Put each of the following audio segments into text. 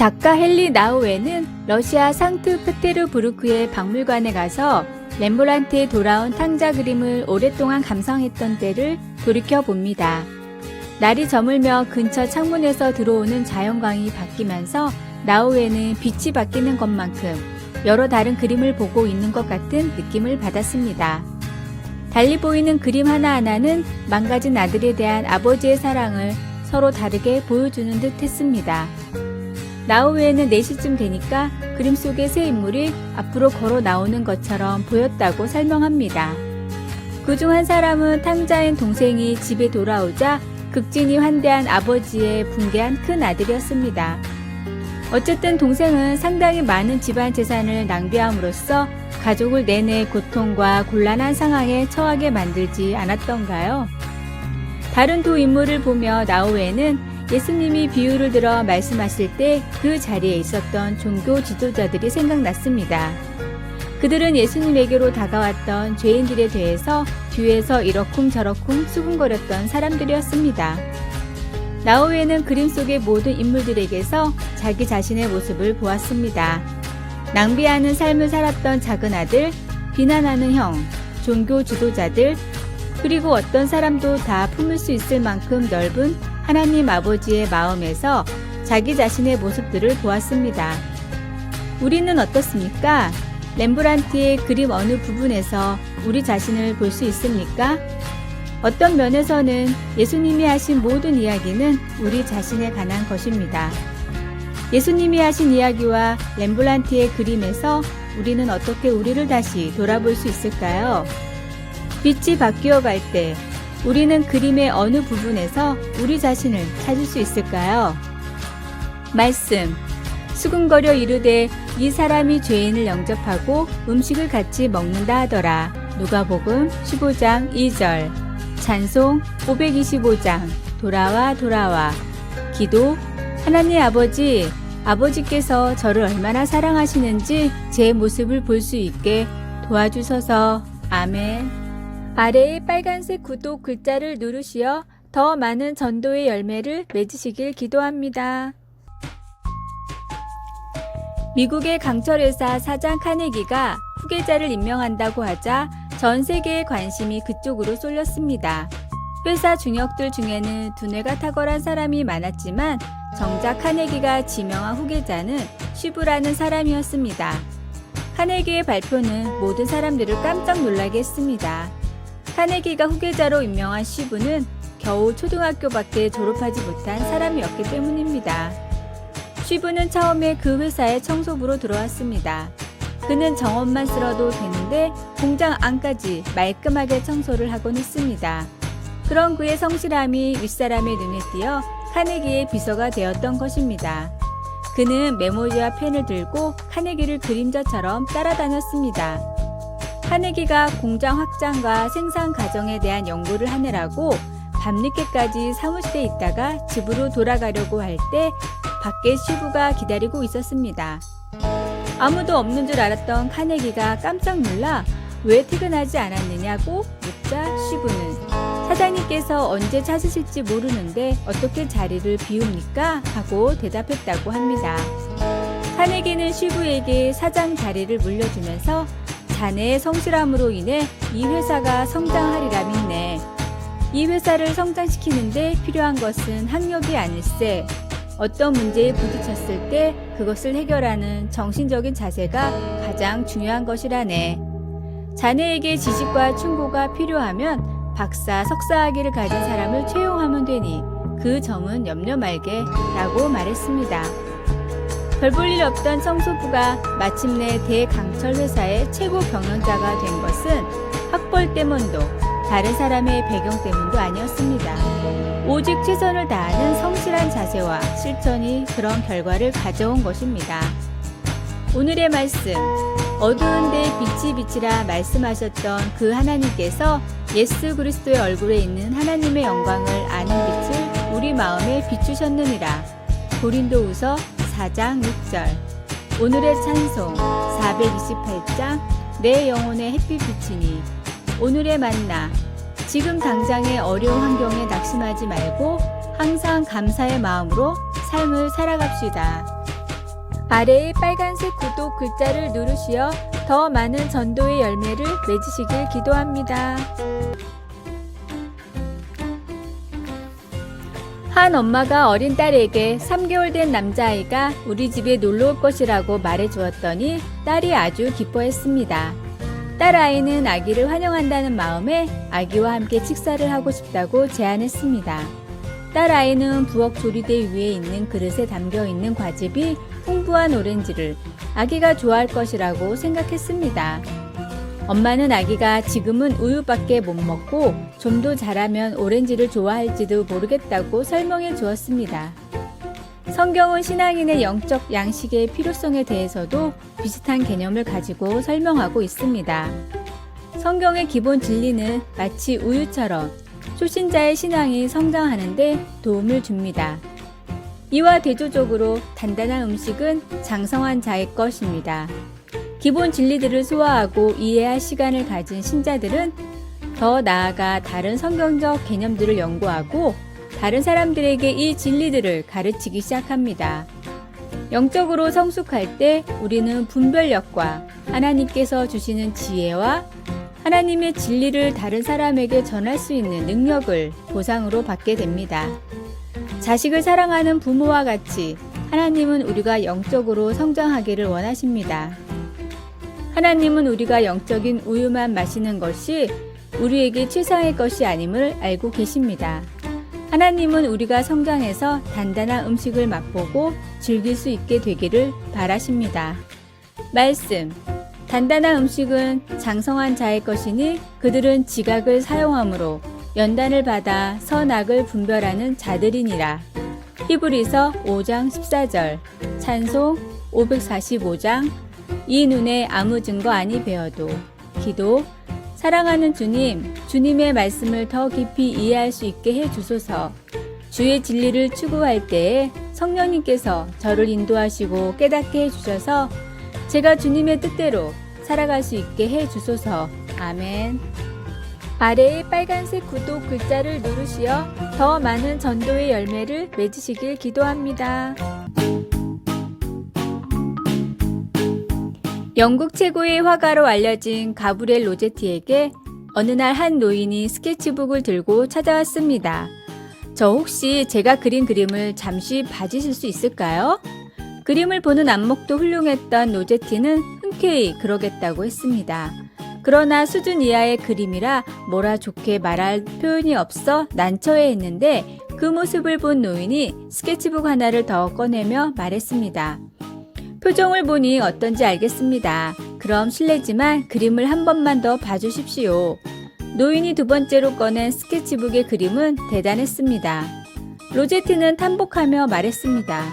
작가 헨리 나우에는 러시아 상트페테르부르크의 박물관에 가서 렘브란트의 돌아온 탕자 그림을 오랫동안 감상했던 때를 돌이켜 봅니다. 날이 저물며 근처 창문에서 들어오는 자연광이 바뀌면서 나우에는 빛이 바뀌는 것만큼 여러 다른 그림을 보고 있는 것 같은 느낌을 받았습니다. 달리 보이는 그림 하나하나는 망가진 아들에 대한 아버지의 사랑을 서로 다르게 보여주는 듯 했습니다. 나우에는 4시쯤 되니까 그림 속의 새 인물이 앞으로 걸어 나오는 것처럼 보였다고 설명합니다. 그중 한 사람은 탕자인 동생이 집에 돌아오자 극진히 환대한 아버지의 붕괴한 큰 아들이었습니다. 어쨌든 동생은 상당히 많은 집안 재산을 낭비함으로써 가족을 내내 고통과 곤란한 상황에 처하게 만들지 않았던가요? 다른 두 인물을 보며 나우에는 예수님이 비유를 들어 말씀하실 때 그 자리에 있었던 종교 지도자들이 생각났습니다. 그들은 예수님에게로 다가왔던 죄인들에 대해서 뒤에서 이러쿵저러쿵 수군거렸던 사람들이었습니다. 나우에는 그림 속의 모든 인물들에게서 자기 자신의 모습을 보았습니다. 낭비하는 삶을 살았던 작은 아들, 비난하는 형, 종교 지도자들, 그리고 어떤 사람도 다 품을 수 있을 만큼 넓은 하나님 아버지의 마음에서 자기 자신의 모습들을 보았습니다. 우리는 어떻습니까? 렘브란트의 그림 어느 부분에서 우리 자신을 볼 수 있습니까? 어떤 면에서는 예수님이 하신 모든 이야기는 우리 자신에 관한 것입니다. 예수님이 하신 이야기와 렘브란트의 그림에서 우리는 어떻게 우리를 다시 돌아볼 수 있을까요? 빛이 바뀌어 갈 때 우리는 그림의 어느 부분에서 우리 자신을 찾을 수 있을까요? 말씀. 수군거려 이르되 이 사람이 죄인을 영접하고 음식을 같이 먹는다 하더라. 누가복음 15장 2절. 찬송 525장. 돌아와 돌아와. 기도. 하나님 아버지, 아버지께서 저를 얼마나 사랑하시는지 제 모습을 볼 수 있게 도와주소서. 아멘. 아래의 빨간색 구독 글자를 누르시어 더 많은 전도의 열매를 맺으시길 기도합니다. 미국의 강철회사 사장 카네기가 후계자를 임명한다고 하자 전 세계의 관심이 그쪽으로 쏠렸습니다. 회사 중역들 중에는 두뇌가 탁월한 사람이 많았지만 정작 카네기가 지명한 후계자는 쉬브라는 사람이었습니다. 카네기의 발표는 모든 사람들을 깜짝 놀라게 했습니다. 카네기가 후계자로 임명한 쉬브는 겨우 초등학교밖에 졸업하지 못한 사람이었기 때문입니다. 쉬브는 처음에 그 회사에 청소부로 들어왔습니다. 그는 정원만 쓸어도 되는데 공장 안까지 말끔하게 청소를 하곤 했습니다. 그런 그의 성실함이 윗사람의 눈에 띄어 카네기의 비서가 되었던 것입니다. 그는 메모지와 펜을 들고 카네기를 그림자처럼 따라다녔습니다. 카네기가 공장 확장과 생산 과정에 대한 연구를 하느라고 밤늦게까지 사무실에 있다가 집으로 돌아가려고 할 때 밖에 쉬브가 기다리고 있었습니다. 아무도 없는 줄 알았던 카네기가 깜짝 놀라 왜 퇴근하지 않았느냐고 묻자 쉬브는 사장님께서 언제 찾으실지 모르는데 어떻게 자리를 비웁니까? 하고 대답했다고 합니다. 카네기는 쉬브에게 사장 자리를 물려주면서 자네의 성실함으로 인해 이 회사가 성장하리라 믿네. 이 회사를 성장시키는데 필요한 것은 학력이 아닐세. 어떤 문제에 부딪혔을 때 그것을 해결하는 정신적인 자세가 가장 중요한 것이라네. 자네에게 지식과 충고가 필요하면 박사, 석사학위를 가진 사람을 채용하면 되니 그 점은 염려 말게 라고 말했습니다. 별 볼 일 없던 청소부가 마침내 대강철 회사의 최고 경영자가 된 것은 학벌 때문도 다른 사람의 배경 때문도 아니었습니다. 오직 최선을 다하는 성실한 자세와 실천이 그런 결과를 가져온 것입니다. 오늘의 말씀, 어두운 데 빛이 비치라 말씀하셨던 그 하나님께서 예수 그리스도의 얼굴에 있는 하나님의 영광을 아는 빛을 우리 마음에 비추셨느니라. 고린도후서 4장 6절. 오늘의 찬송 428장 내 영혼의 햇빛 비치니. 오늘의 만나, 지금 당장의 어려운 환경에 낙심하지 말고 항상 감사의 마음으로 삶을 살아갑시다. 아래의 빨간색 구독 글자를 누르시어 더 많은 전도의 열매를 맺으시길 기도합니다. 한 엄마가 어린 딸에게 3개월 된 남자아이가 우리 집에 놀러 올 것이라고 말해 주었더니 딸이 아주 기뻐했습니다. 딸 아이는 아기를 환영한다는 마음에 아기와 함께 식사를 하고 싶다고 제안했습니다. 딸 아이는 부엌 조리대 위에 있는 그릇에 담겨 있는 과즙이 풍부한 오렌지를 아기가 좋아할 것이라고 생각했습니다. 엄마는 아기가 지금은 우유밖에 못 먹고 좀 더 자라면 오렌지를 좋아할지도 모르겠다고 설명해 주었습니다. 성경은 신앙인의 영적 양식의 필요성에 대해서도 비슷한 개념을 가지고 설명하고 있습니다. 성경의 기본 진리는 마치 우유처럼 초신자의 신앙이 성장하는 데 도움을 줍니다. 이와 대조적으로 단단한 음식은 장성한 자의 것입니다. 기본 진리들을 소화하고 이해할 시간을 가진 신자들은 더 나아가 다른 성경적 개념들을 연구하고 다른 사람들에게 이 진리들을 가르치기 시작합니다. 영적으로 성숙할 때 우리는 분별력과 하나님께서 주시는 지혜와 하나님의 진리를 다른 사람에게 전할 수 있는 능력을 보상으로 받게 됩니다. 자식을 사랑하는 부모와 같이 하나님은 우리가 영적으로 성장하기를 원하십니다. 하나님은 우리가 영적인 우유만 마시는 것이 우리에게 최상의 것이 아님을 알고 계십니다. 하나님은 우리가 성장해서 단단한 음식을 맛보고 즐길 수 있게 되기를 바라십니다. 말씀. 단단한 음식은 장성한 자의 것이니 그들은 지각을 사용함으로 연단을 받아 선악을 분별하는 자들이니라. 히브리서 5장 14절, 찬송 545장, 이 눈에 아무 증거 아니 배어도. 기도. 사랑하는 주님, 주님의 말씀을 더 깊이 이해할 수 있게 해 주소서. 주의 진리를 추구할 때에 성령님께서 저를 인도하시고 깨닫게 해 주셔서 제가 주님의 뜻대로 살아갈 수 있게 해 주소서. 아멘. 아래의 빨간색 구독 글자를 누르시어 더 많은 전도의 열매를 맺으시길 기도합니다. 영국 최고의 화가로 알려진 가브리엘 로제티에게 어느 날 한 노인이 스케치북을 들고 찾아왔습니다. 저 혹시 제가 그린 그림을 잠시 봐주실 수 있을까요? 그림을 보는 안목도 훌륭했던 로제티는 흔쾌히 그러겠다고 했습니다. 그러나 수준 이하의 그림이라 뭐라 좋게 말할 표현이 없어 난처해했는데 그 모습을 본 노인이 스케치북 하나를 더 꺼내며 말했습니다. 표정을 보니 어떤지 알겠습니다. 그럼 실례지만 그림을 한 번만 더 봐주십시오. 노인이 두 번째로 꺼낸 스케치북의 그림은 대단했습니다. 로제티는 탐복하며 말했습니다.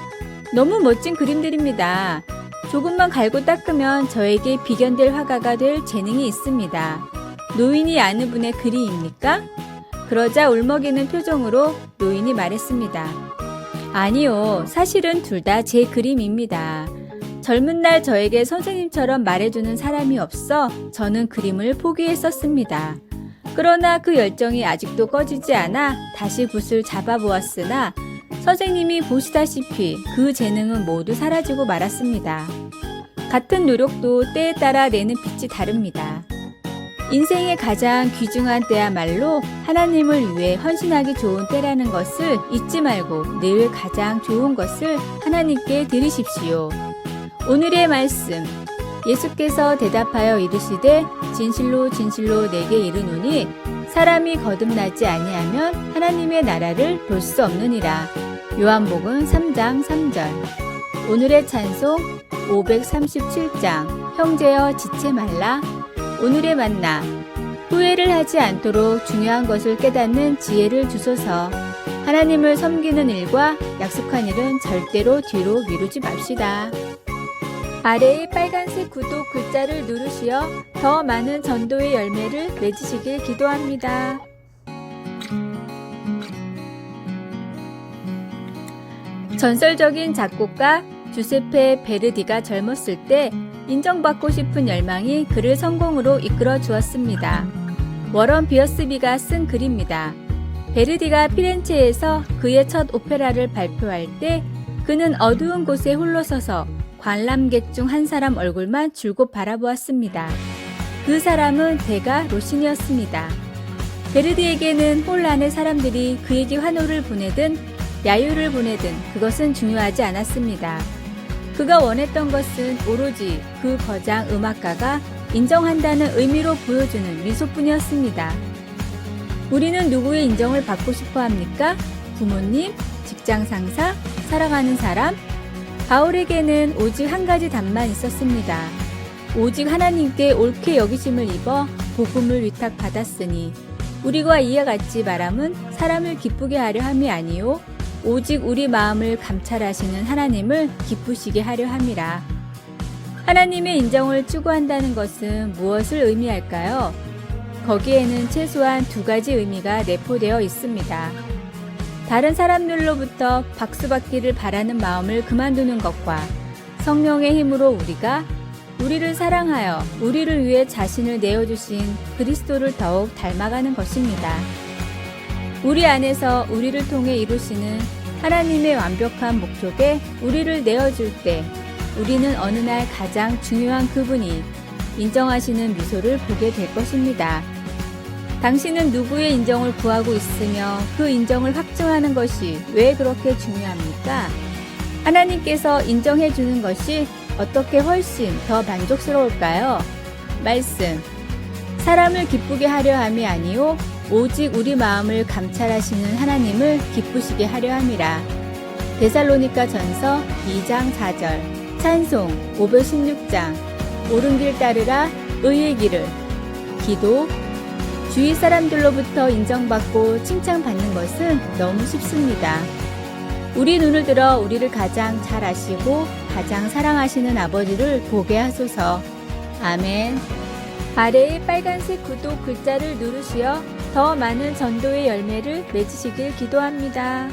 너무 멋진 그림들입니다. 조금만 갈고 닦으면 저에게 비견될 화가가 될 재능이 있습니다. 노인이 아는 분의 글이입니까? 그러자 울먹이는 표정으로 노인이 말했습니다. 아니요, 사실은 둘 다 제 그림입니다. 젊은 날 저에게 선생님처럼 말해주는 사람이 없어 저는 그림을 포기했었습니다. 그러나 그 열정이 아직도 꺼지지 않아 다시 붓을 잡아보았으나 선생님이 보시다시피 그 재능은 모두 사라지고 말았습니다. 같은 노력도 때에 따라 내는 빛이 다릅니다. 인생의 가장 귀중한 때야말로 하나님을 위해 헌신하기 좋은 때라는 것을 잊지 말고 늘 가장 좋은 것을 하나님께 드리십시오. 오늘의 말씀. 예수께서 대답하여 이르시되 진실로 진실로 내게 이르노니 사람이 거듭나지 아니하면 하나님의 나라를 볼 수 없느니라. 요한복음 3장 3절. 오늘의 찬송 537장 형제여 지체 말라. 오늘의 만나. 후회를 하지 않도록 중요한 것을 깨닫는 지혜를 주소서. 하나님을 섬기는 일과 약속한 일은 절대로 뒤로 미루지 맙시다. 아래의 빨간색 구독 글자를 누르시어 더 많은 전도의 열매를 맺으시길 기도합니다. 전설적인 작곡가 주세페 베르디가 젊었을 때 인정받고 싶은 열망이 그를 성공으로 이끌어 주었습니다. 워런 비어스비가 쓴 글입니다. 베르디가 피렌체에서 그의 첫 오페라를 발표할 때 그는 어두운 곳에 홀로 서서 관람객 중 한 사람 얼굴만 줄곧 바라보았습니다. 그 사람은 대가 로신이었습니다. 베르디에게는 홀 안의 사람들이 그에게 환호를 보내든 야유를 보내든 그것은 중요하지 않았습니다. 그가 원했던 것은 오로지 그 거장 음악가가 인정한다는 의미로 보여주는 미소뿐이었습니다. 우리는 누구의 인정을 받고 싶어 합니까? 부모님, 직장 상사, 사랑하는 사람? 바울에게는 오직 한 가지 답만 있었습니다. 오직 하나님께 옳게 여기심을 입어 복음을 위탁받았으니 우리와 이와 같이 말함은 사람을 기쁘게 하려 함이 아니요 오직 우리 마음을 감찰하시는 하나님을 기쁘시게 하려 함이라. 하나님의 인정을 추구한다는 것은 무엇을 의미할까요? 거기에는 최소한 두 가지 의미가 내포되어 있습니다. 다른 사람들로부터 박수받기를 바라는 마음을 그만두는 것과 성령의 힘으로 우리가 우리를 사랑하여 우리를 위해 자신을 내어주신 그리스도를 더욱 닮아가는 것입니다. 우리 안에서 우리를 통해 이루시는 하나님의 완벽한 목적에 우리를 내어줄 때 우리는 어느 날 가장 중요한 그분이 인정하시는 미소를 보게 될 것입니다. 당신은 누구의 인정을 구하고 있으며 그 인정을 확증하는 것이 왜 그렇게 중요합니까? 하나님께서 인정해 주는 것이 어떻게 훨씬 더 만족스러울까요? 말씀. 사람을 기쁘게 하려 함이 아니요 오직 우리 마음을 감찰하시는 하나님을 기쁘시게 하려 함이라. 데살로니가 전서 2장 4절. 찬송 516장. 옳은 길 따르라 의의 길을. 기도. 주위 사람들로부터 인정받고 칭찬받는 것은 너무 쉽습니다. 우리 눈을 들어 우리를 가장 잘 아시고 가장 사랑하시는 아버지를 보게 하소서. 아멘. 아래의 빨간색 구독 글자를 누르시어 더 많은 전도의 열매를 맺으시길 기도합니다.